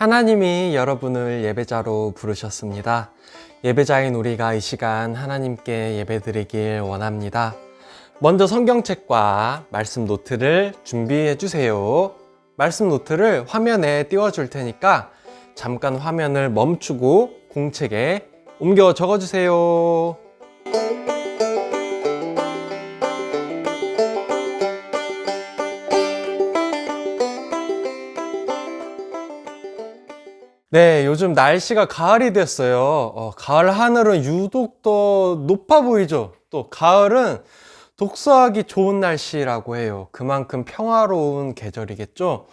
하나님이 여러분을 예배자로 부르셨습니다. 예배자인 우리가 이 시간 하나님께 예배드리길 원합니다. 먼저 성경책과 말씀 노트를 준비해 주세요. 말씀 노트를 화면에 띄워줄 테니까 잠깐 화면을 멈추고 공책에 옮겨 적어주세요. 네, 요즘 날씨가 가을이 됐어요. 가을 하늘은 유독 더 높아 보이죠? 또 가을은 독서하기 좋은 날씨라고 해요. 그만큼 평화로운 계절이겠죠?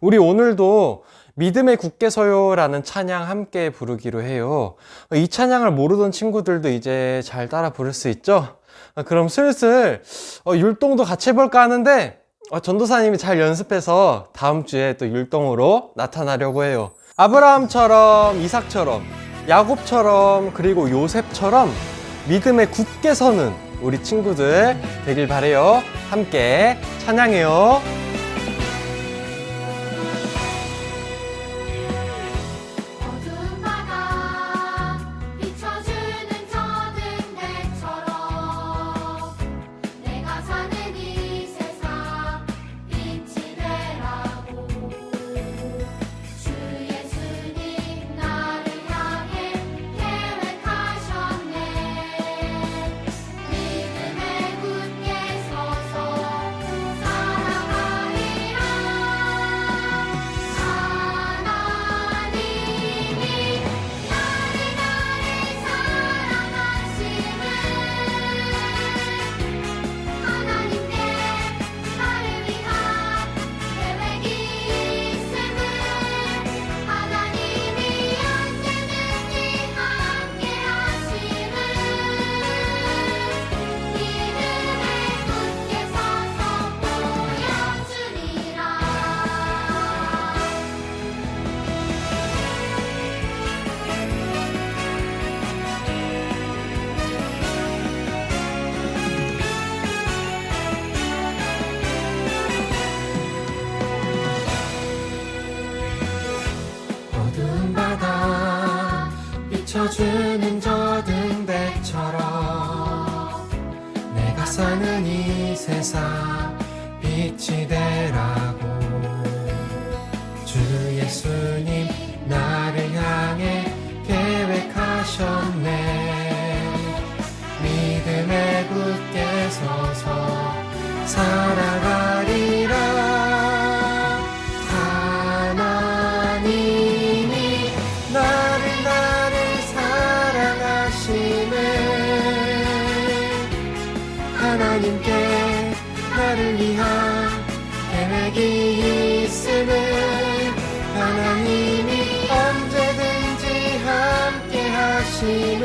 우리 오늘도 믿음의 굳게 서요라는 찬양 함께 부르기로 해요. 이 찬양을 모르던 친구들도 이제 잘 따라 부를 수 있죠? 그럼 슬슬 율동도 같이 해볼까 하는데 전도사님이 잘 연습해서 다음 주에 또 율동으로 나타나려고 해요. 아브라함처럼, 이삭처럼, 야곱처럼, 그리고 요셉처럼 믿음에 굳게 서는 우리 친구들 되길 바래요. 함께 찬양해요. 비춰주는 저 등대처럼 내가 사는 이 세상 빛이 되라고 주 예수님 나를 향해 계획하셨네. 믿음에 굳게 서서 살아가리라. 하나님께 나를 위한 계획이 있음을 하나님이 언제든지 함께 하심을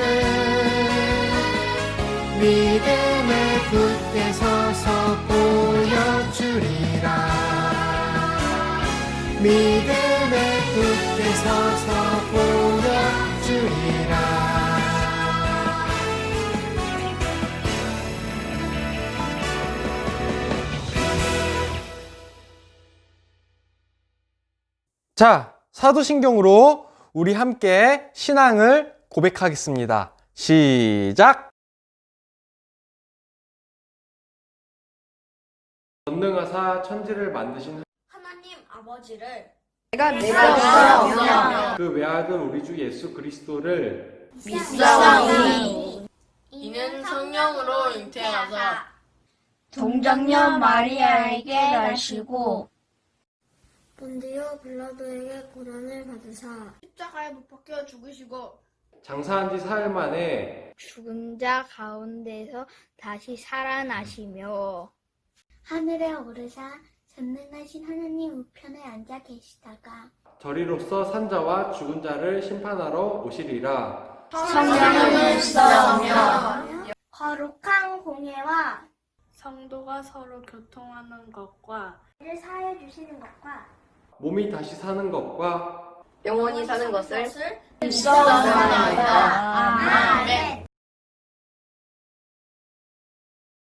믿음에 굳게 서서 보여주리라. 믿음에 굳게 서서 보여주리라. 자, 사도신경으로 우리 함께 신앙을 고백하겠습니다. 시작! 전능하사 천지를 만드신 하나님 아버지를 내가 믿사오며 그 외아들 우리 주 예수 그리스도를 믿사오니 이는 성령으로 잉태하사 동정녀 마리아에게 나시고 본디오 빌라도에게 고난을 받으사 십자가에 못 박혀 죽으시고 장사한 지 사흘 만에 죽은 자 가운데서 다시 살아나시며 하늘에 오르사 전능하신 하나님 우편에 앉아 계시다가 저리로서 산자와 죽은 자를 심판하러 오시리라. 성령을 믿사오며 거룩한 공예와 성도가 서로 교통하는 것과 를 사해 주시는 것과 몸이 다시 사는 것과 영원히 사는 것을 믿사옵나이다. 아멘.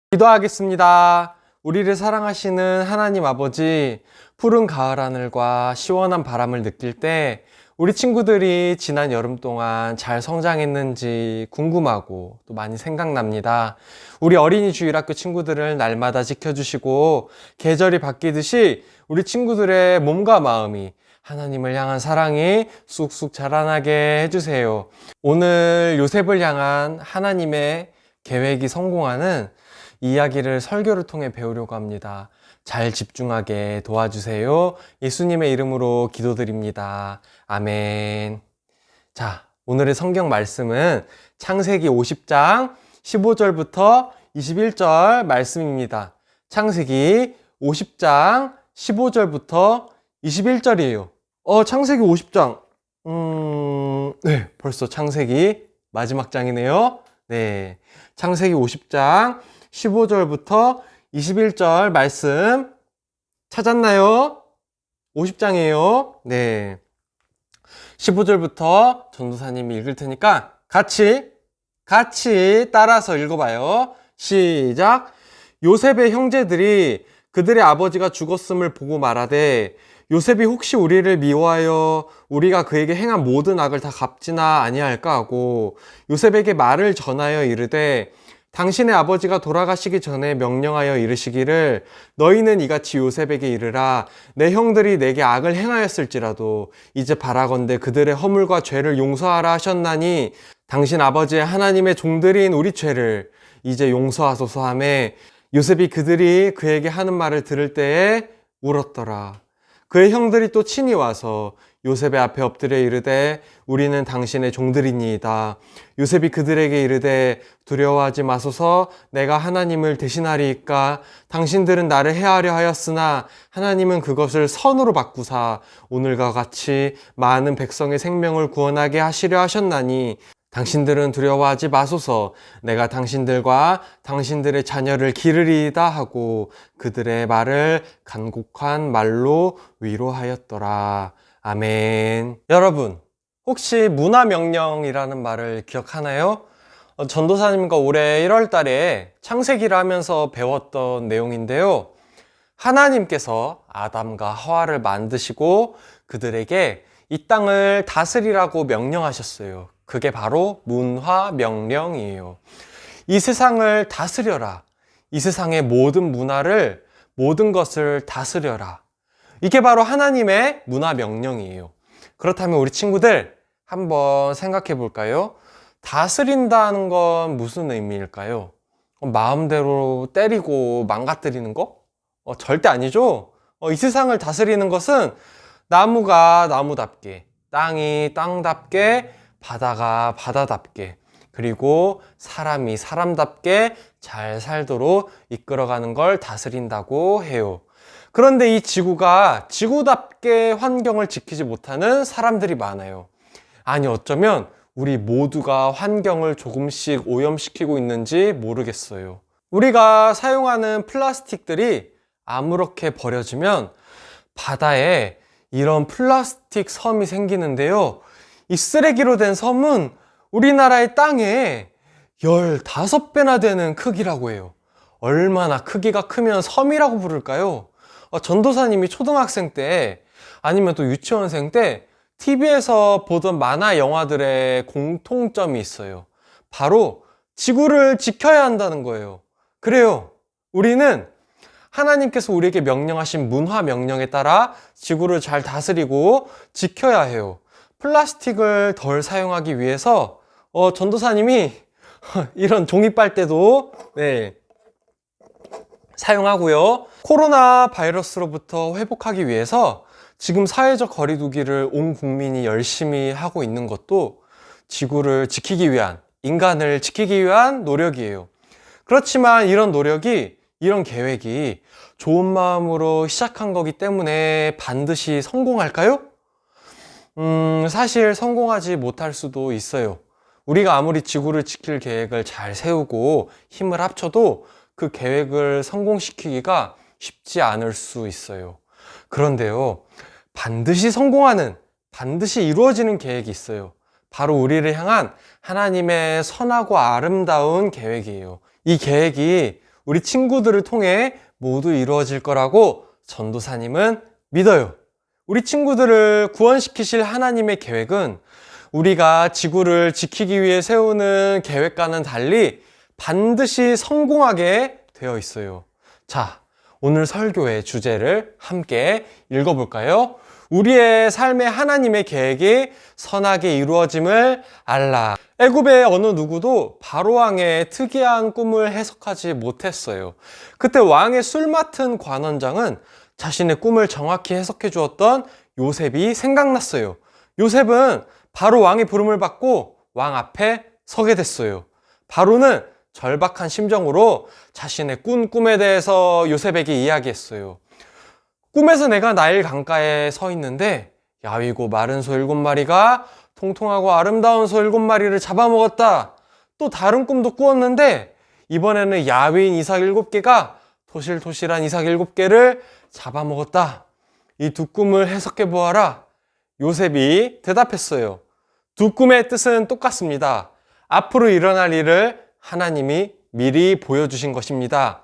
기도하겠습니다. 우리를 사랑하시는 하나님 아버지, 푸른 가을 하늘과 시원한 바람을 느낄 때 우리 친구들이 지난 여름 동안 잘 성장했는지 궁금하고 또 많이 생각납니다. 우리 어린이 주일학교 친구들을 날마다 지켜주시고 계절이 바뀌듯이 우리 친구들의 몸과 마음이 하나님을 향한 사랑이 쑥쑥 자라나게 해주세요. 오늘 요셉을 향한 하나님의 계획이 성공하는 이야기를 설교를 통해 배우려고 합니다. 잘 집중하게 도와주세요. 예수님의 이름으로 기도드립니다. 아멘. 자, 오늘의 성경 말씀은 창세기 50장 15절부터 21절 말씀입니다. 창세기 50장 15절부터 21절이에요. 창세기 50장. 네, 벌써 창세기 마지막 장이네요. 네. 창세기 50장 15절부터 21절 말씀 찾았나요? 50장이에요. 네. 15절부터 전도사님이 읽을 테니까 같이 따라서 읽어봐요. 시작. 요셉의 형제들이 그들의 아버지가 죽었음을 보고 말하되 요셉이 혹시 우리를 미워하여 우리가 그에게 행한 모든 악을 다 갚지나 아니할까 하고 요셉에게 말을 전하여 이르되 당신의 아버지가 돌아가시기 전에 명령하여 이르시기를 너희는 이같이 요셉에게 이르라 내 형들이 내게 악을 행하였을지라도 이제 바라건대 그들의 허물과 죄를 용서하라 하셨나니 당신 아버지의 하나님의 종들인 우리 죄를 이제 용서하소서 하매 요셉이 그들이 그에게 하는 말을 들을 때에 울었더라. 그의 형들이 또 친히 와서 요셉의 앞에 엎드려 이르되 우리는 당신의 종들이니이다. 요셉이 그들에게 이르되 두려워하지 마소서 내가 하나님을 대신하리이까. 당신들은 나를 해하려 하였으나 하나님은 그것을 선으로 바꾸사 오늘과 같이 많은 백성의 생명을 구원하게 하시려 하셨나니 당신들은 두려워하지 마소서 내가 당신들과 당신들의 자녀를 기르리이다 하고 그들의 말을 간곡한 말로 위로하였더라. 아멘. 여러분, 혹시 문화명령이라는 말을 기억하나요? 전도사님과 올해 1월 달에 창세기를 하면서 배웠던 내용인데요. 하나님께서 아담과 하와를 만드시고 그들에게 이 땅을 다스리라고 명령하셨어요. 그게 바로 문화명령이에요. 이 세상을 다스려라. 이 세상의 모든 문화를, 모든 것을 다스려라. 이게 바로 하나님의 문화명령이에요. 그렇다면 우리 친구들 한번 생각해 볼까요? 다스린다는 건 무슨 의미일까요? 마음대로 때리고 망가뜨리는 거? 절대 아니죠? 이 세상을 다스리는 것은 나무가 나무답게, 땅이 땅답게, 바다가 바다답게, 그리고 사람이 사람답게 잘 살도록 이끌어가는 걸 다스린다고 해요. 그런데 이 지구가 지구답게 환경을 지키지 못하는 사람들이 많아요. 아니, 어쩌면 우리 모두가 환경을 조금씩 오염시키고 있는지 모르겠어요. 우리가 사용하는 플라스틱들이 아무렇게 버려지면 바다에 이런 플라스틱 섬이 생기는데요. 이 쓰레기로 된 섬은 우리나라의 땅에 15배나 되는 크기라고 해요. 얼마나 크기가 크면 섬이라고 부를까요? 전도사님이 초등학생 때 아니면 또 유치원생 때 TV에서 보던 만화 영화들의 공통점이 있어요. 바로 지구를 지켜야 한다는 거예요. 그래요. 우리는 하나님께서 우리에게 명령하신 문화 명령에 따라 지구를 잘 다스리고 지켜야 해요. 플라스틱을 덜 사용하기 위해서 전도사님이 이런 종이 빨대도 사용하고요. 코로나 바이러스로부터 회복하기 위해서 지금 사회적 거리두기를 온 국민이 열심히 하고 있는 것도 지구를 지키기 위한, 인간을 지키기 위한 노력이에요. 그렇지만 이런 노력이, 이런 계획이 좋은 마음으로 시작한 거기 때문에 반드시 성공할까요? 사실 성공하지 못할 수도 있어요. 우리가 아무리 지구를 지킬 계획을 잘 세우고 힘을 합쳐도 그 계획을 성공시키기가 쉽지 않을 수 있어요. 그런데요, 반드시 성공하는, 반드시 이루어지는 계획이 있어요. 바로 우리를 향한 하나님의 선하고 아름다운 계획이에요. 이 계획이 우리 친구들을 통해 모두 이루어질 거라고 전도사님은 믿어요. 우리 친구들을 구원시키실 하나님의 계획은 우리가 지구를 지키기 위해 세우는 계획과는 달리 반드시 성공하게 되어 있어요. 자, 오늘 설교의 주제를 함께 읽어볼까요? 우리의 삶의 하나님의 계획이 선하게 이루어짐을 알라. 애굽의 어느 누구도 바로 왕의 특이한 꿈을 해석하지 못했어요. 그때 왕의 술 맡은 관원장은 자신의 꿈을 정확히 해석해 주었던 요셉이 생각났어요. 요셉은 바로 왕의 부름을 받고 왕 앞에 서게 됐어요. 바로는 절박한 심정으로 자신의 꾼 꿈에 대해서 요셉에게 이야기했어요. 꿈에서 내가 나일 강가에 서 있는데 야위고 마른 소 7마리가 통통하고 아름다운 소 7마리를 잡아먹었다. 또 다른 꿈도 꾸었는데 이번에는 야위인 이삭 7개가 토실토실한 이삭 7개를 잡아먹었다. 이 두 꿈을 해석해 보아라. 요셉이 대답했어요. 두 꿈의 뜻은 똑같습니다. 앞으로 일어날 일을 하나님이 미리 보여주신 것입니다.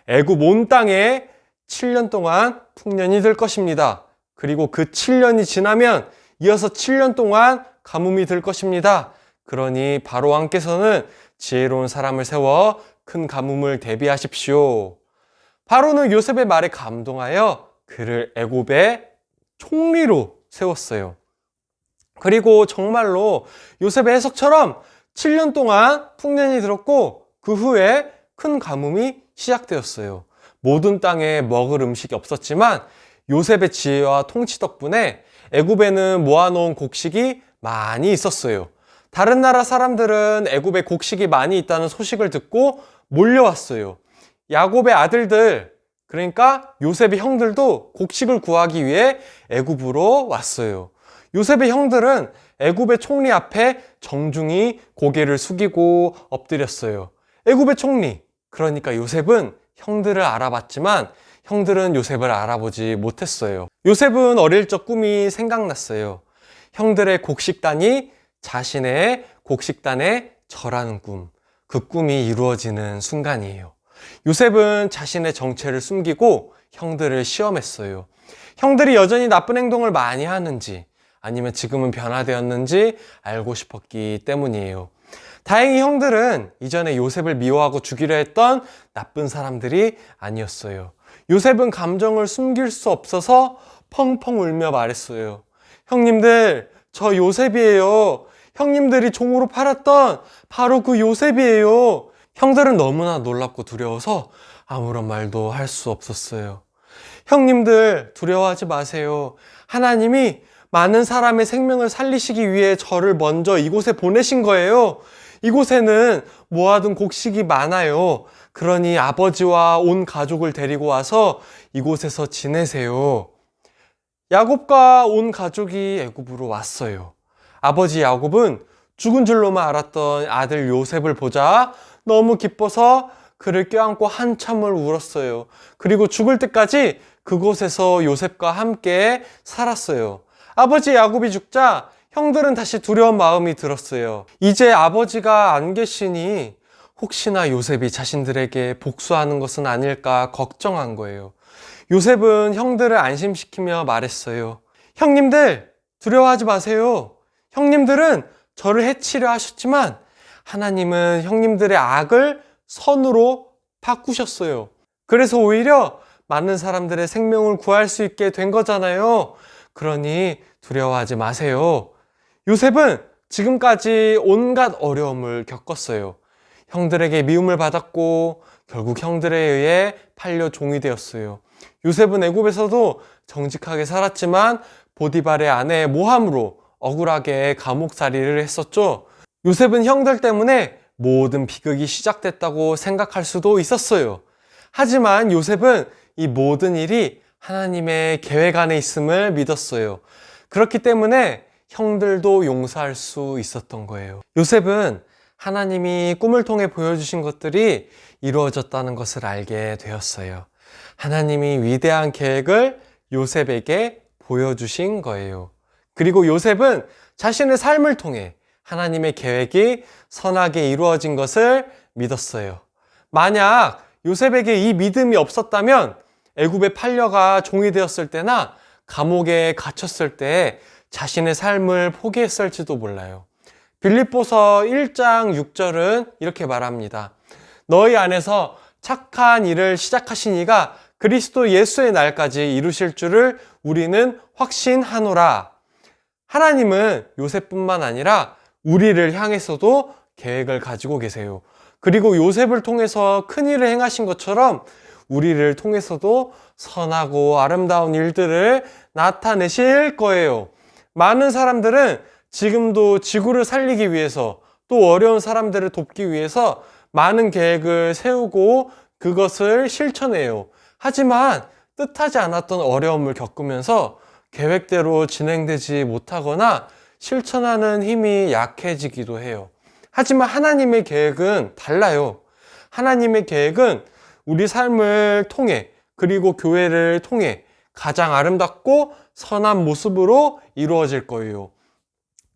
애굽 온 땅에 7년 동안 풍년이 들 것입니다. 그리고 그 7년이 지나면 이어서 7년 동안 가뭄이 들 것입니다. 그러니 바로 왕께서는 지혜로운 사람을 세워 큰 가뭄을 대비하십시오. 바로는 요셉의 말에 감동하여 그를 애굽의 총리로 세웠어요. 그리고 정말로 요셉의 해석처럼 7년 동안 풍년이 들었고 그 후에 큰 가뭄이 시작되었어요. 모든 땅에 먹을 음식이 없었지만 요셉의 지혜와 통치 덕분에 애굽에는 모아놓은 곡식이 많이 있었어요. 다른 나라 사람들은 애굽에 곡식이 많이 있다는 소식을 듣고 몰려왔어요. 야곱의 아들들, 그러니까 요셉의 형들도 곡식을 구하기 위해 애굽으로 왔어요. 요셉의 형들은 애굽의 총리 앞에 정중히 고개를 숙이고 엎드렸어요. 애굽의 총리, 그러니까 요셉은 형들을 알아봤지만 형들은 요셉을 알아보지 못했어요. 요셉은 어릴 적 꿈이 생각났어요. 형들의 곡식단이 자신의 곡식단에 절하는 꿈. 그 꿈이 이루어지는 순간이에요. 요셉은 자신의 정체를 숨기고 형들을 시험했어요. 형들이 여전히 나쁜 행동을 많이 하는지 아니면 지금은 변화되었는지 알고 싶었기 때문이에요. 다행히 형들은 이전에 요셉을 미워하고 죽이려 했던 나쁜 사람들이 아니었어요. 요셉은 감정을 숨길 수 없어서 펑펑 울며 말했어요. 형님들, 저 요셉이에요. 형님들이 종으로 팔았던 바로 그 요셉이에요. 형들은 너무나 놀랍고 두려워서 아무런 말도 할 수 없었어요. 형님들, 두려워하지 마세요. 하나님이 많은 사람의 생명을 살리시기 위해 저를 먼저 이곳에 보내신 거예요. 이곳에는 모아둔 곡식이 많아요. 그러니 아버지와 온 가족을 데리고 와서 이곳에서 지내세요. 야곱과 온 가족이 애굽으로 왔어요. 아버지 야곱은 죽은 줄로만 알았던 아들 요셉을 보자 너무 기뻐서 그를 껴안고 한참을 울었어요. 그리고 죽을 때까지 그곳에서 요셉과 함께 살았어요. 아버지 야곱이 죽자 형들은 다시 두려운 마음이 들었어요. 이제 아버지가 안 계시니 혹시나 요셉이 자신들에게 복수하는 것은 아닐까 걱정한 거예요. 요셉은 형들을 안심시키며 말했어요. 형님들, 두려워하지 마세요. 형님들은 저를 해치려 하셨지만 하나님은 형님들의 악을 선으로 바꾸셨어요. 그래서 오히려 많은 사람들의 생명을 구할 수 있게 된 거잖아요. 그러니 두려워하지 마세요. 요셉은 지금까지 온갖 어려움을 겪었어요. 형들에게 미움을 받았고 결국 형들에 의해 팔려 종이 되었어요. 요셉은 애굽에서도 정직하게 살았지만 보디발의 아내의 모함으로 억울하게 감옥살이를 했었죠. 요셉은 형들 때문에 모든 비극이 시작됐다고 생각할 수도 있었어요. 하지만 요셉은 이 모든 일이 하나님의 계획 안에 있음을 믿었어요. 그렇기 때문에 형들도 용서할 수 있었던 거예요. 요셉은 하나님이 꿈을 통해 보여주신 것들이 이루어졌다는 것을 알게 되었어요. 하나님이 위대한 계획을 요셉에게 보여주신 거예요. 그리고 요셉은 자신의 삶을 통해 하나님의 계획이 선하게 이루어진 것을 믿었어요. 만약 요셉에게 이 믿음이 없었다면 애굽에 팔려가 종이 되었을 때나 감옥에 갇혔을 때 자신의 삶을 포기했을지도 몰라요. 빌립보서 1장 6절은 이렇게 말합니다. 너희 안에서 착한 일을 시작하신 이가 그리스도 예수의 날까지 이루실 줄을 우리는 확신하노라. 하나님은 요셉뿐만 아니라 우리를 향해서도 계획을 가지고 계세요. 그리고 요셉을 통해서 큰 일을 행하신 것처럼 우리를 통해서도 선하고 아름다운 일들을 나타내실 거예요. 많은 사람들은 지금도 지구를 살리기 위해서 또 어려운 사람들을 돕기 위해서 많은 계획을 세우고 그것을 실천해요. 하지만 뜻하지 않았던 어려움을 겪으면서 계획대로 진행되지 못하거나 실천하는 힘이 약해지기도 해요. 하지만 하나님의 계획은 달라요. 하나님의 계획은 우리 삶을 통해 그리고 교회를 통해 가장 아름답고 선한 모습으로 이루어질 거예요.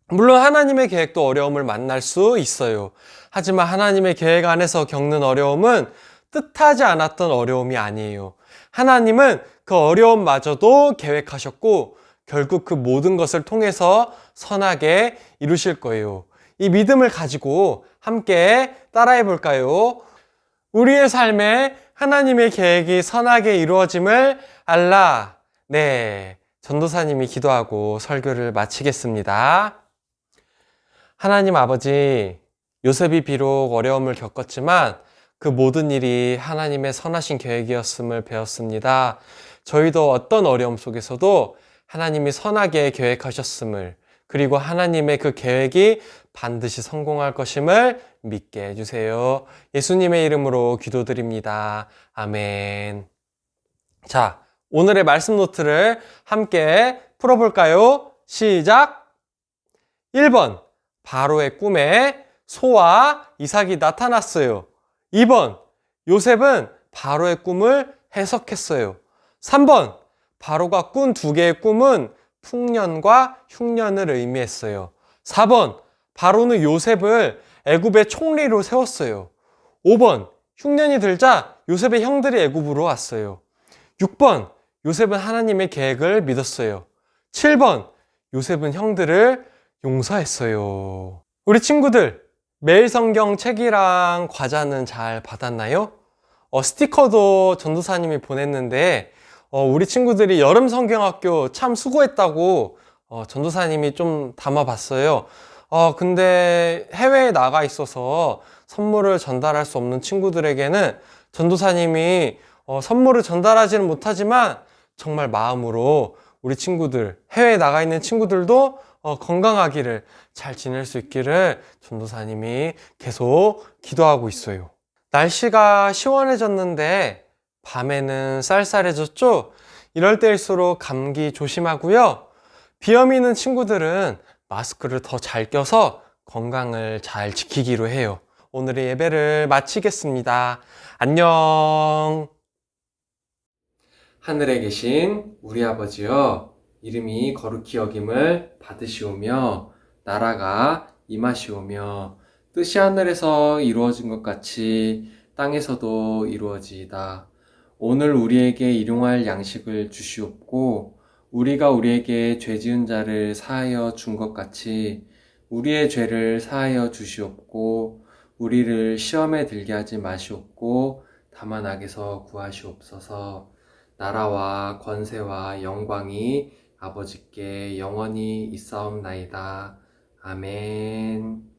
물론 하나님의 계획도 어려움을 만날 수 있어요. 하지만 하나님의 계획 안에서 겪는 어려움은 뜻하지 않았던 어려움이 아니에요. 하나님은 그 어려움마저도 계획하셨고 결국 그 모든 것을 통해서 선하게 이루실 거예요. 이 믿음을 가지고 함께 따라해 볼까요? 우리의 삶에 하나님의 계획이 선하게 이루어짐을 알라. 네, 전도사님이 기도하고 설교를 마치겠습니다. 하나님 아버지, 요셉이 비록 어려움을 겪었지만 그 모든 일이 하나님의 선하신 계획이었음을 배웠습니다. 저희도 어떤 어려움 속에서도 하나님이 선하게 계획하셨음을, 그리고 하나님의 그 계획이 반드시 성공할 것임을 믿게 해주세요. 예수님의 이름으로 기도드립니다. 아멘. 자, 오늘의 말씀 노트를 함께 풀어볼까요? 시작! 1번, 바로의 꿈에 소와 이삭이 나타났어요. 2번, 요셉은 바로의 꿈을 해석했어요. 3번, 바로가 꾼 두 개의 꿈은 풍년과 흉년을 의미했어요. 4번, 바로는 요셉을 애굽의 총리로 세웠어요. 5번, 흉년이 들자 요셉의 형들이 애굽으로 왔어요. 6번, 요셉은 하나님의 계획을 믿었어요. 7번, 요셉은 형들을 용서했어요. 우리 친구들, 매일 성경 책이랑 과자는 잘 받았나요? 스티커도 전도사님이 보냈는데 우리 친구들이 여름 성경학교 참 수고했다고 전도사님이 좀 담아봤어요. 근데 해외에 나가 있어서 선물을 전달할 수 없는 친구들에게는 전도사님이 선물을 전달하지는 못하지만 정말 마음으로 우리 친구들, 해외에 나가 있는 친구들도 건강하기를, 잘 지낼 수 있기를 전도사님이 계속 기도하고 있어요. 날씨가 시원해졌는데 밤에는 쌀쌀해졌죠? 이럴 때일수록 감기 조심하고요. 비염 있는 친구들은 마스크를 더 잘 껴서 건강을 잘 지키기로 해요. 오늘의 예배를 마치겠습니다. 안녕. 하늘에 계신 우리 아버지여, 이름이 거룩히 여김을 받으시오며 나라가 임하시오며 뜻이 하늘에서 이루어진 것 같이 땅에서도 이루어지이다. 오늘 우리에게 일용할 양식을 주시옵고 우리가 우리에게 죄 지은 자를 사하여 준 것 같이 우리의 죄를 사하여 주시옵고 우리를 시험에 들게 하지 마시옵고 다만 악에서 구하시옵소서. 나라와 권세와 영광이 아버지께 영원히 있사옵나이다. 아멘.